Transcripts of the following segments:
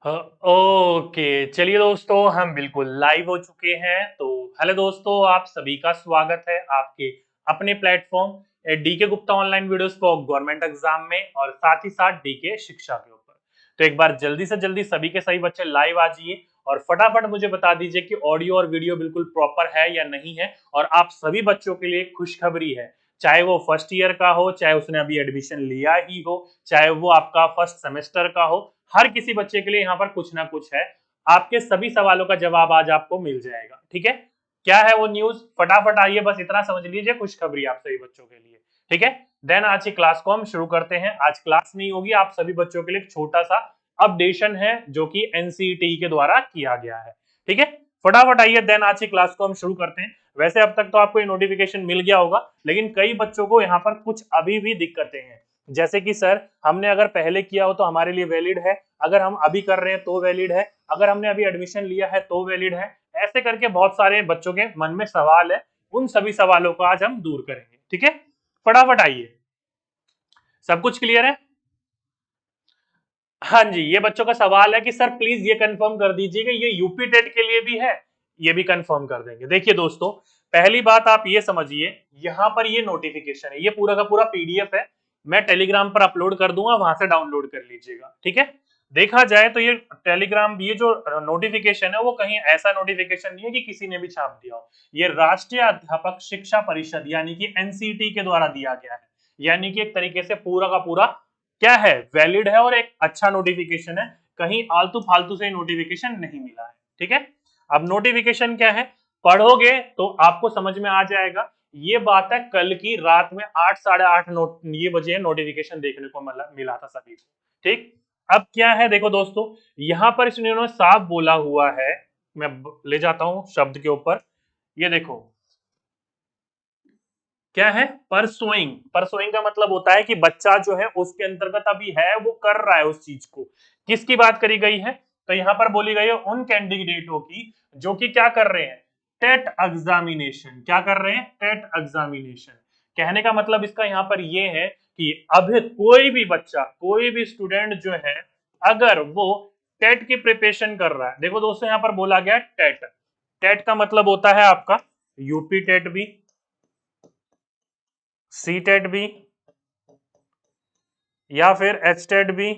Okay, चलिए दोस्तों, हम बिल्कुल लाइव हो चुके हैं। तो हेलो दोस्तों, आप सभी का स्वागत है आपके अपने platform DK Gupta online videos for government exam में, और साथ ही साथ डीके शिक्षा के ऊपर। तो एक बार जल्दी से जल्दी सभी के सभी बच्चे लाइव आ जाइए और फटाफट मुझे बता दीजिए कि ऑडियो और वीडियो बिल्कुल प्रॉपर है या नहीं है। और आप सभी बच्चों के लिए खुशखबरी है, चाहे वो फर्स्ट ईयर का हो, चाहे उसने अभी एडमिशन लिया ही हो, चाहे वो आपका फर्स्ट सेमेस्टर का हो, हर किसी बच्चे के लिए यहाँ पर कुछ ना कुछ है। आपके सभी सवालों का जवाब आज आपको मिल जाएगा। ठीक है, क्या है वो न्यूज, फटाफट आइए, बस इतना समझ लीजिए, खुशखबरी आप सभी बच्चों के लिए। ठीक है, देन आज की क्लास को हम शुरू करते हैं। आज क्लास नहीं होगी, आप सभी बच्चों के लिए एक छोटा सा अपडेशन है जो कि एनसीईटी के द्वारा किया गया है। ठीक है, फटाफट आइए, देन आज की क्लास को हम शुरू करते हैं। वैसे अब तक तो आपको ये नोटिफिकेशन मिल गया होगा, लेकिन कई बच्चों को यहाँ पर कुछ अभी भी दिक्कतें हैं। जैसे कि सर, हमने अगर पहले किया हो तो हमारे लिए वैलिड है, अगर हम अभी कर रहे हैं तो वैलिड है, अगर हमने अभी एडमिशन लिया है तो वैलिड है। ऐसे करके बहुत सारे बच्चों के मन में सवाल है, उन सभी सवालों को आज हम दूर करेंगे। ठीक है, फटाफट आइए। सब कुछ क्लियर है? हाँ जी, ये बच्चों का सवाल है कि सर प्लीज ये कंफर्म कर दीजिएगा ये यूपी टेट के लिए भी है। ये भी कंफर्म कर देंगे। देखिए दोस्तों, पहली बात आप ये समझिए, यहाँ पर ये नोटिफिकेशन है, ये पूरा का पूरा पीडीएफ है, मैं टेलीग्राम पर अपलोड कर दूंगा, वहां से डाउनलोड कर लीजिएगा। ठीक है, देखा जाए तो ये टेलीग्राम, ये जो नोटिफिकेशन है वो कहीं ऐसा नोटिफिकेशन नहीं है कि किसी ने भी छाप दिया हो। ये राष्ट्रीय अध्यापक शिक्षा परिषद यानी कि एनसीटी के द्वारा दिया गया है, यानी कि एक तरीके से पूरा का पूरा क्या है, वैलिड है और एक अच्छा नोटिफिकेशन है। कहीं आलतू फालतू से नोटिफिकेशन नहीं मिला है। ठीक है, अब नोटिफिकेशन क्या है, पढ़ोगे तो आपको समझ में आ जाएगा। ये बात है कल की रात में 8 साढ़े 8 नोट ये बजे नोटिफिकेशन देखने को मिला था सभी को। ठीक, अब क्या है देखो दोस्तों, यहां पर इसने साफ बोला हुआ है, मैं ले जाता हूं शब्द के ऊपर। ये देखो क्या है, परसुइंग। परसुइंग का मतलब होता है कि बच्चा जो है उसके अंतर्गत अभी है, वो कर रहा है उस चीज को। किसकी बात करी गई है, तो यहां पर बोली गई है उन कैंडिडेटों की जो कि क्या कर रहे हैं, टेट एग्जामिनेशन। क्या कर रहे हैं, टेट एग्जामिनेशन। कहने का मतलब इसका यहाँ पर ये है कि अभी कोई भी बच्चा, कोई भी स्टूडेंट जो है, अगर वो टेट की प्रिपरेशन कर रहा है, देखो दोस्तों यहाँ पर बोला गया टेट। टेट का मतलब होता है आपका यूपी टेट भी, सी टेट भी, या फिर एच टेट भी,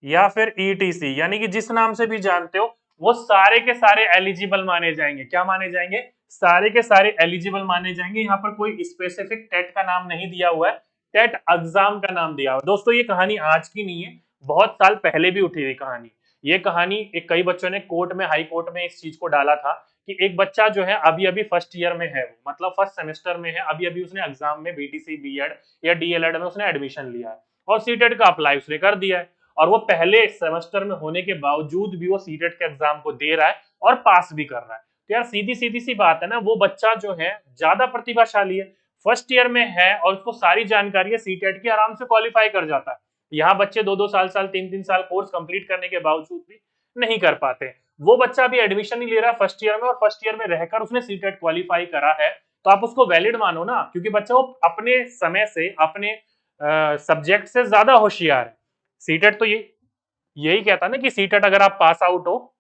या फिर ईटीसी, यानी कि जिस नाम से भी जानते हो, वो सारे के सारे एलिजिबल माने जाएंगे। क्या माने जाएंगे, सारे के सारे एलिजिबल माने जाएंगे। यहाँ पर कोई स्पेसिफिक टेट का नाम नहीं दिया हुआ है, टेट एग्जाम का नाम दिया हुआ है। दोस्तों ये कहानी आज की नहीं है, बहुत साल पहले भी उठी हुई कहानी। ये कहानी एक कई बच्चों ने कोर्ट में, हाई कोर्ट में इस चीज को डाला था कि एक बच्चा जो है अभी अभी फर्स्ट ईयर में है, मतलब फर्स्ट सेमेस्टर में है, अभी अभी उसने एग्जाम में बीटीसी बीएड या डीएलएड में उसने एडमिशन लिया है और सीटेट का अप्लाई उसने कर दिया है, और वो पहले सेमेस्टर में होने के बावजूद भी वो सीटेट के एग्जाम को दे रहा है और पास भी कर रहा है। तो यार सीधी सीधी सी बात है ना, वो बच्चा जो है ज्यादा प्रतिभाशाली है, फर्स्ट ईयर में है और उसको सारी जानकारी है सीटेट की, आराम से क्वालिफाई कर जाता है। यहाँ बच्चे 2-2 साल 3-3 साल कोर्स कंप्लीट करने के बावजूद भी नहीं कर पाते। वो बच्चा अभी एडमिशन ही ले रहा है फर्स्ट ईयर में, और फर्स्ट ईयर में रहकर उसने सीटेट क्वालिफाई करा है, तो आप उसको वैलिड मानो ना, क्योंकि बच्चा वो अपने समय से, अपने सब्जेक्ट से ज्यादा होशियार है। सीटेट तो ये यही कहता है ना कि सीटेट अगर आप पास आउट हो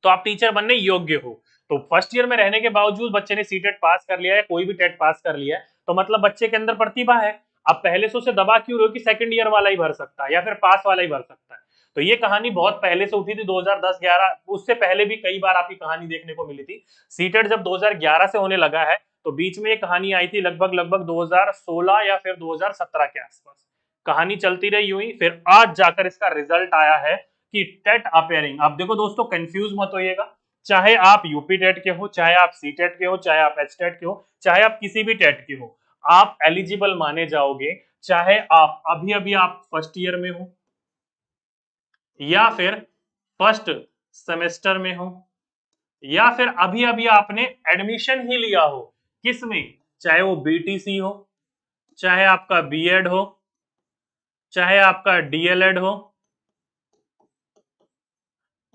तो आप टीचर बनने योग्य हो। तो फर्स्ट ईयर में रहने के बावजूद बच्चे ने सीटेट पास कर लिया है, कोई भी टेट पास कर लिया है, तो मतलब बच्चे के अंदर प्रतिभा है। आप पहले से उसे दबा क्यों रहे हो कि सेकंड ईयर वाला ही भर सकता है या फिर पास वाला ही भर सकता है। तो ये कहानी बहुत पहले से उठी थी, 2010-11, उससे पहले भी कई बार आपकी कहानी देखने को मिली थी। सीटेट जब 2011 से होने लगा है, तो बीच में ये कहानी आई थी लगभग लगभग 2016 या फिर 2017 के आसपास। कहानी चलती रही यूं ही, फिर आज जाकर इसका रिजल्ट आया है कि टेट अपेयरिंग। आप देखो दोस्तों, कंफ्यूज मत होइएगा, चाहे आप यूपी टेट के हो, चाहे आप सी टेट के हो, चाहे आप एच टेट के हो, चाहे आप किसी भी टेट के हो, आप एलिजिबल माने जाओगे। चाहे आप अभी अभी आप फर्स्ट ईयर में हो, या फिर फर्स्ट सेमेस्टर में हो, या फिर अभी अभी आपने एडमिशन ही लिया हो, किसमें, चाहे वो बीटीसी हो, चाहे आपका बीएड हो, चाहे आपका डीएलएड हो,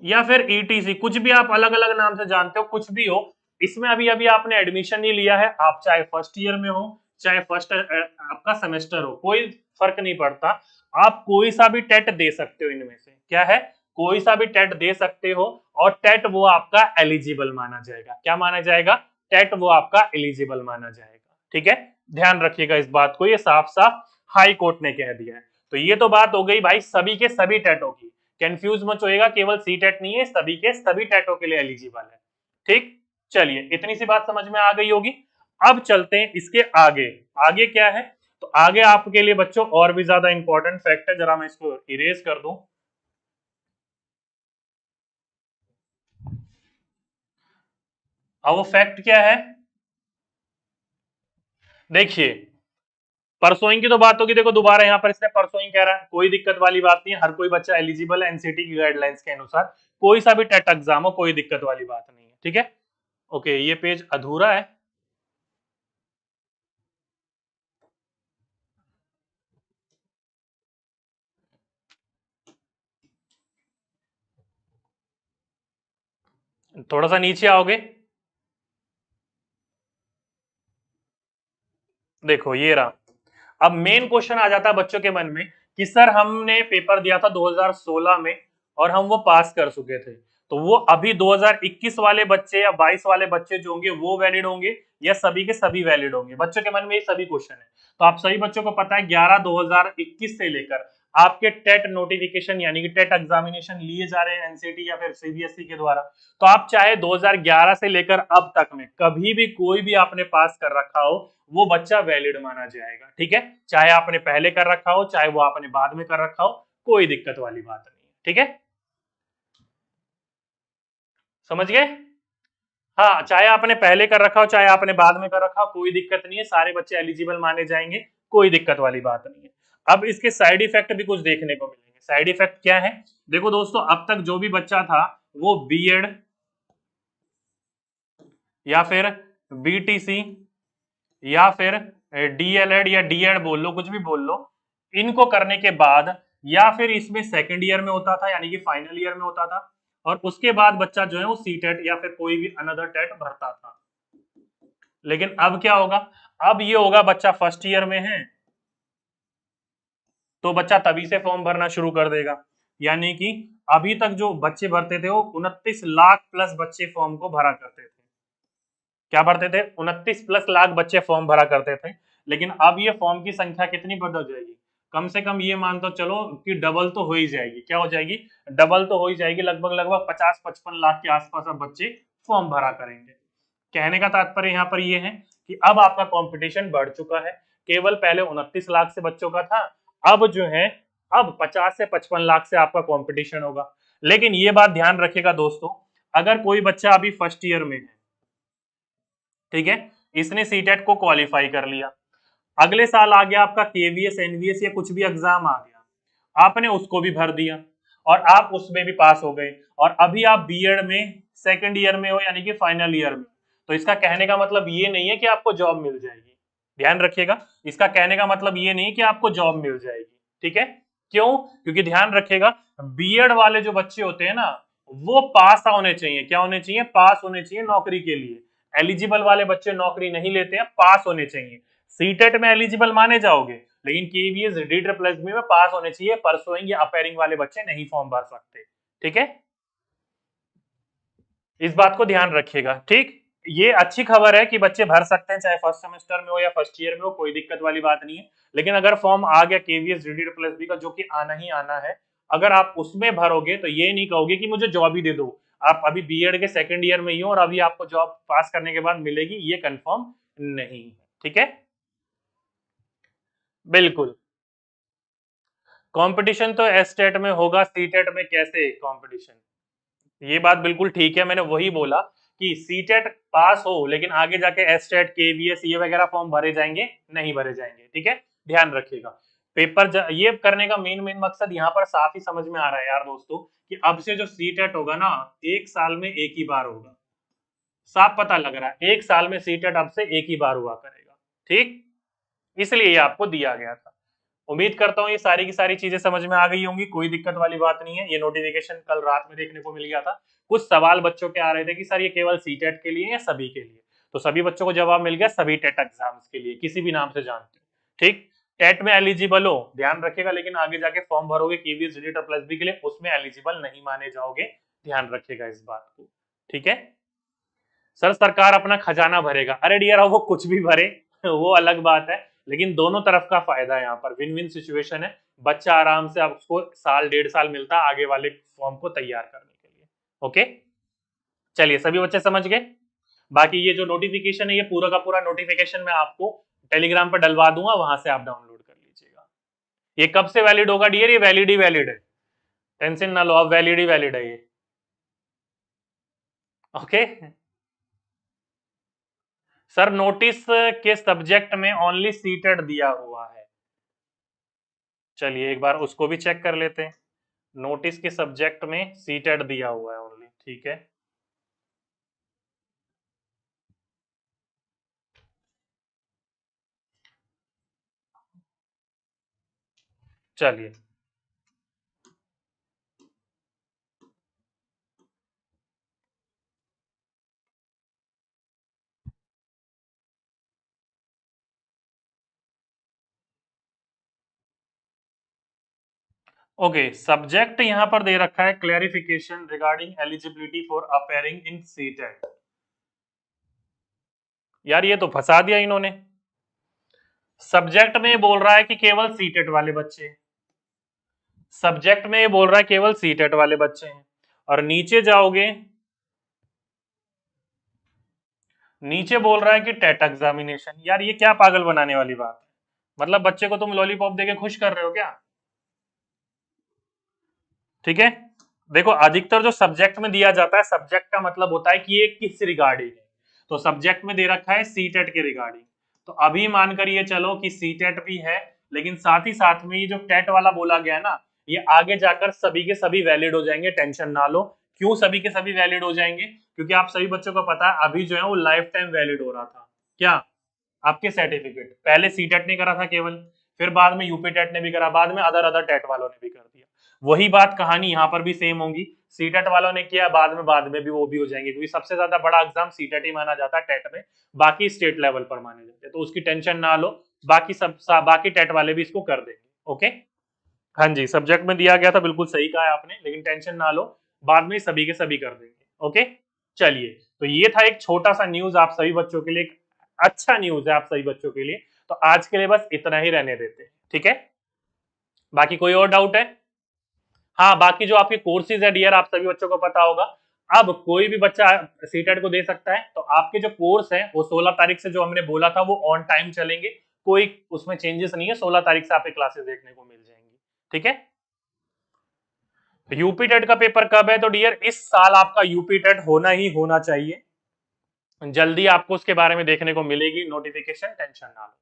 या फिर ईटीसी, कुछ भी आप अलग अलग नाम से जानते हो, कुछ भी हो, इसमें अभी अभी आपने एडमिशन नहीं लिया है, आप चाहे फर्स्ट ईयर में हो, चाहे फर्स्ट आपका सेमेस्टर हो, कोई फर्क नहीं पड़ता। आप कोई सा भी टेट दे सकते हो इनमें से, क्या है, कोई सा भी टेट दे सकते हो और टेट वो आपका एलिजिबल माना जाएगा। क्या माना जाएगा? टेट वो आपका एलिजिबल माना जाएगा। ठीक है, ध्यान रखिएगा इस बात को, ये साफ साफ हाई कोर्ट ने कह दिया है। तो ये तो बात हो गई भाई सभी के सभी टेटों की, कंफ्यूज मत होइएगा, केवल सी टेट नहीं है, सभी के सभी टेटों के लिए एलिजिबल है। ठीक, चलिए इतनी सी बात समझ में आ गई होगी। अब चलते हैं इसके आगे। आगे क्या है? तो आगे आपके लिए बच्चों और भी ज्यादा इंपॉर्टेंट फैक्ट है, जरा मैं इसको इरेज कर दूं। अब वो फैक्ट क्या है? देखिए, परसोइंग की तो बात होगी, देखो दोबारा यहाँ पर इसने परसोइंग कह रहा है, कोई दिक्कत वाली बात नहीं है, हर कोई बच्चा एलिजिबल है एनसीटी की गाइडलाइंस के अनुसार, कोई सा भी टेट एग्जाम हो, कोई दिक्कत वाली बात नहीं है। ठीक है, ओके, ये पेज अधूरा है। थोड़ा सा नीचे आओगे, देखो ये रहा। अब मेन क्वेश्चन आ जाता है बच्चों के मन में कि सर हमने पेपर दिया था 2016 में और हम वो पास कर चुके थे, तो वो अभी 2021 वाले बच्चे या 22 वाले बच्चे जो होंगे वो वैलिड होंगे या सभी के सभी वैलिड होंगे? बच्चों के मन में ये सभी क्वेश्चन है। तो आप सभी बच्चों को पता है 11/2021 से लेकर आपके टेट नोटिफिकेशन यानी कि टेट एग्जामिनेशन लिए जा रहे हैं एनसीटी या फिर सीबीएसई के द्वारा। तो आप चाहे 2011 से लेकर अब तक में कभी भी कोई भी आपने पास कर रखा हो, वो बच्चा वैलिड माना जाएगा। ठीक है, चाहे आपने पहले कर रखा हो चाहे वो आपने बाद में कर रखा हो, कोई दिक्कत वाली बात नहीं है। ठीक है, समझ गए? हाँ, चाहे आपने पहले कर रखा हो चाहे आपने बाद में कर रखा हो, कोई दिक्कत नहीं है, सारे बच्चे एलिजिबल माने जाएंगे, कोई दिक्कत वाली बात नहीं है। अब इसके साइड इफेक्ट भी कुछ देखने को मिलेंगे। साइड इफेक्ट क्या है? देखो दोस्तों, अब तक जो भी बच्चा था वो बीएड या फिर बीटीसी या फिर डीएलएड या डीएड बोल लो, कुछ भी बोल लो, इनको करने के बाद या फिर इसमें सेकंड ईयर में होता था यानी कि फाइनल ईयर में होता था, और उसके बाद बच्चा जो है वो सी टेट या फिर कोई भी अनदर टेट भरता था। लेकिन अब क्या होगा? अब ये होगा बच्चा फर्स्ट ईयर में है तो बच्चा तभी से फॉर्म भरना शुरू कर देगा, यानी कि अभी तक जो बच्चे भरते थे वो 29 लाख प्लस बच्चे फॉर्म को भरा करते थे। क्या भरते थे? 29 प्लस लाख बच्चे फॉर्म भरा करते थे। लेकिन अब ये फॉर्म की संख्या कितनी बढ़ जाएगी? कम से कम ये मान तो चलो कि डबल तो हो ही जाएगी। क्या हो जाएगी? डबल तो हो ही जाएगी, लगभग लगभग 50-55 लाख के आसपास अब बच्चे फॉर्म भरा करेंगे। कहने का तात्पर्य यहाँ पर ये है कि अब आपका कंपटीशन बढ़ चुका है। केवल पहले 29 लाख से बच्चों का था, अब जो है अब 50 से 55 लाख से आपका कंपटीशन होगा। लेकिन ये बात ध्यान रखिएगा दोस्तों, अगर कोई बच्चा अभी फर्स्ट ईयर में है, ठीक है, इसने सीटेट को क्वालिफाई कर लिया, अगले साल आ गया आपका केवीएस एनवीएस या कुछ भी एग्जाम आ गया, आपने उसको भी भर दिया और आप उसमें भी पास हो गए, और अभी आप बीएड में सेकंड ईयर में हो यानी कि फाइनल ईयर में, तो इसका कहने का मतलब ये नहीं है कि आपको जॉब मिल जाएगी। ध्यान रखिएगा, इसका कहने का मतलब ये नहीं कि आपको जॉब मिल जाएगी। ठीक है, क्यों? क्योंकि ध्यान रखिएगा, बीएड वाले जो बच्चे होते हैं ना, वो पास होने चाहिए। क्या होने चाहिए? पास होने चाहिए नौकरी के लिए। एलिजिबल वाले बच्चे नौकरी नहीं लेते हैं, पास होने चाहिए। सीटेट में एलिजिबल माने जाओगे, लेकिन KVS D triple S B में पास होने चाहिए। परसोइंग या अपेयरिंग वाले बच्चे नहीं फॉर्म भर सकते। ठीक है, इस बात को ध्यान रखिएगा। ठीक, ये अच्छी खबर है कि बच्चे भर सकते हैं, चाहे फर्स्ट सेमेस्टर में हो या फर्स्ट ईयर में हो, कोई दिक्कत वाली बात नहीं है। लेकिन अगर फॉर्म आ गया KVS D triple S B का, जो कि आना ही आना है, अगर आप उसमें भरोगे तो ये नहीं कहोगे कि मुझे जॉब ही दे दो। आप अभी बीएड के सेकंड ईयर में ही हो और अभी आपको जॉब पास करने के बाद मिलेगी, ये कंफर्म नहीं। ठीक है, बिल्कुल। कंपटीशन तो एसटेट में होगा, सीटेट में कैसे कंपटीशन? ये बात बिल्कुल ठीक है, मैंने वही बोला कि सीटेट पास हो लेकिन आगे जाके एसटेट केवीएस ये वगैरह फॉर्म भरे जाएंगे? नहीं भरे जाएंगे। ठीक है, ध्यान रखिएगा। ये करने का मेन मेन मकसद यहाँ पर साफ ही समझ में आ रहा है यार दोस्तों, कि अब से जो सीटेट होगा ना, एक साल में एक ही बार होगा। साफ पता लग रहा है, एक साल में सीटेट अब से एक ही बार हुआ करेगा। ठीक, इसलिए ये आपको दिया गया था। उम्मीद करता हूँ ये सारी की सारी चीजें समझ में आ गई होंगी, कोई दिक्कत वाली बात नहीं है। ये नोटिफिकेशन कल रात में देखने को मिल गया था। कुछ सवाल बच्चों के आ रहे थे कि सर ये केवल सीटेट के लिए या सभी के लिए, तो सभी बच्चों को जवाब मिल गया सभी टेट एग्जाम्स के लिए, किसी भी नाम से जानते हो, ठीक। टेट में एलिजिबल हो ध्यान रखिएगा, लेकिन आगे जाके फॉर्म भरोगे केवीएस जेईई और प्लस बी के लिए, उसमें एलिजिबल नहीं माने जाओगे, ध्यान रखिएगा इस बात को, ठीक है। सर सरकार अपना खजाना भरेगा, अरे डियर वो कुछ भी भरे वो अलग बात है, लेकिन दोनों तरफ का फायदा है, यहाँ पर विन विन सिचुएशन है, बच्चा आराम से आपको साल 1.5 साल मिलता है आगे वाले फॉर्म को तैयार करने के लिए। ओके चलिए सभी बच्चे समझ गए। बाकी ये जो नोटिफिकेशन है ये पूरा का पूरा नोटिफिकेशन मैं आपको टेलीग्राम पर डलवा दूंगा, वहां से आप डाउनलोड कर लीजिएगा। ये कब से वैलिड होगा डियर, ये वैलिड ही वैलिड है, टेंशन ना लो, अब वैलिड ही वैलिड है ये। ओके सर नोटिस के सब्जेक्ट में ओनली सीटेड दिया हुआ है, चलिए एक बार उसको भी चेक कर लेते हैं। नोटिस के सब्जेक्ट में सीटेड दिया हुआ है ओनली, ठीक है। चलिए ओके सब्जेक्ट यहां पर दे रखा है clarification regarding eligibility for appearing in seated. यार ये तो फंसा दिया इन्होंने, सब्जेक्ट में बोल रहा है कि केवल सीटेट वाले बच्चे, सब्जेक्ट में ये बोल रहा है केवल सीटेट वाले बच्चे हैं, और नीचे जाओगे नीचे बोल रहा है कि टेट एग्जामिनेशन। यार ये क्या पागल बनाने वाली बात है, मतलब बच्चे को तुम लॉलीपॉप देके खुश कर रहे हो क्या, ठीक है। देखो अधिकतर जो सब्जेक्ट में दिया जाता है, सब्जेक्ट का मतलब होता है कि ये किस रिगार्डिंग है, तो सब्जेक्ट में दे रखा है सीटेट के रिगार्डिंग, तो अभी मान कर ये चलो कि सीटेट भी है, लेकिन साथ ही साथ में ये जो टेट वाला बोला गया ना, ये आगे जाकर सभी के सभी वैलिड हो जाएंगे, टेंशन ना लो। क्यों सभी के सभी वैलिड हो जाएंगे, क्योंकि आप सभी बच्चों को पता है अभी जो है वो लाइफ टाइम वैलिड हो रहा था, क्या आपके सर्टिफिकेट, पहले सीटेट ने करा था केवल, फिर बाद में यूपी टेट ने भी करा, बाद में अदर अदर टेट वालों ने भी कर दिया, वही बात कहानी यहाँ पर भी सेम होगी, सीटेट वालों ने किया बाद में भी वो भी हो जाएंगे, क्योंकि सबसे ज्यादा बड़ा एग्जाम सीटेट ही माना जाता है टेट में, बाकी स्टेट लेवल पर माने जाते हैं, तो उसकी टेंशन ना लो, बाकी सब बाकी टेट वाले भी इसको कर देंगे। ओके हाँ जी सब्जेक्ट में दिया गया था, बिल्कुल सही कहा है आपने, लेकिन टेंशन ना लो, बाद में सभी के सभी कर देंगे। ओके चलिए, तो ये था एक छोटा सा न्यूज आप सभी बच्चों के लिए, अच्छा न्यूज है आप सभी बच्चों के लिए, तो आज के लिए बस इतना ही रहने देते हैं, ठीक है। बाकी कोई और डाउट है, हाँ बाकी जो आपके कोर्सेज है डियर आप सभी बच्चों को पता होगा, अब कोई भी बच्चा सीटेट को दे सकता है, तो आपके जो कोर्स है वो 16 तारीख से जो हमने बोला था वो ऑन टाइम चलेंगे, कोई उसमें चेंजेस नहीं है, 16 तारीख से आपके क्लासेस देखने को मिल जाएंगी, ठीक है। यूपी टेट का पेपर कब है, तो डियर इस साल आपका यूपी टेट होना ही होना चाहिए, जल्दी आपको उसके बारे में देखने को मिलेगी नोटिफिकेशन, टेंशन ना लो।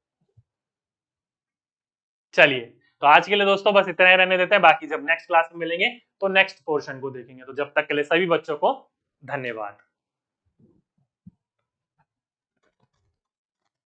चलिए तो आज के लिए दोस्तों बस इतना ही रहने देते हैं, बाकी जब नेक्स्ट क्लास में मिलेंगे तो नेक्स्ट पोर्शन को देखेंगे, तो जब तक के लिए सभी बच्चों को धन्यवाद।